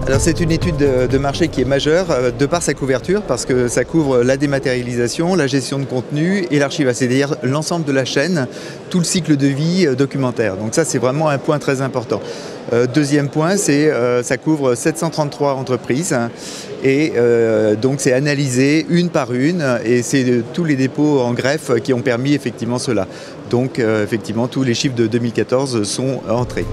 Alors c'est une étude de marché qui est majeure de par sa couverture parce que ça couvre la dématérialisation, la gestion de contenu et l'archivage, c'est-à-dire l'ensemble de la chaîne, tout le cycle de vie documentaire. Donc ça c'est vraiment un point très important. Deuxième point, c'est ça couvre 733 entreprises et donc c'est analysé une par une et c'est tous les dépôts en greffe qui ont permis effectivement cela. Donc effectivement tous les chiffres de 2014 sont entrés.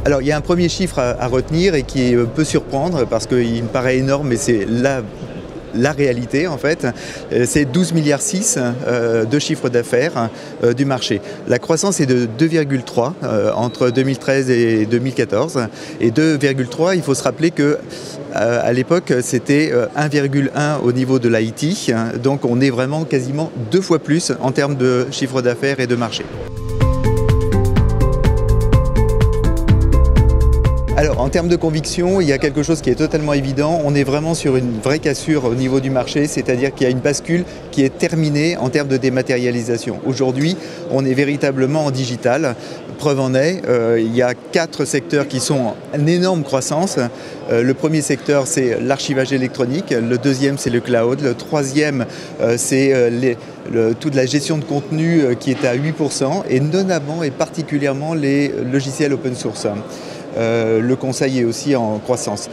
Alors il y a un premier chiffre à retenir et qui peut surprendre parce qu'il me paraît énorme mais c'est la réalité en fait, c'est 12,6 milliards de chiffre d'affaires du marché. La croissance est de 2,3 entre 2013 et 2014 et 2,3 il faut se rappeler que à l'époque c'était 1,1 au niveau de l'IT, donc on est vraiment quasiment 2 fois plus en termes de chiffre d'affaires et de marché. Alors en termes de conviction, il y a quelque chose qui est totalement évident, on est vraiment sur une vraie cassure au niveau du marché, c'est-à-dire qu'il y a une bascule qui est terminée en termes de dématérialisation. Aujourd'hui, on est véritablement en digital. Preuve en est, il y a 4 secteurs qui sont en énorme croissance. Le premier secteur, c'est l'archivage électronique. Le deuxième, c'est le cloud. Le troisième, c'est toute la gestion de contenu qui est à 8%. Et notamment et particulièrement les logiciels open source. Le conseil est aussi en croissance.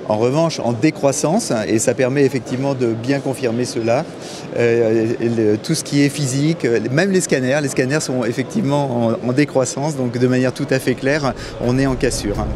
En revanche, en décroissance, et ça permet effectivement de bien confirmer cela, tout ce qui est physique, même les scanners sont effectivement en décroissance, donc de manière tout à fait claire, on est en cassure.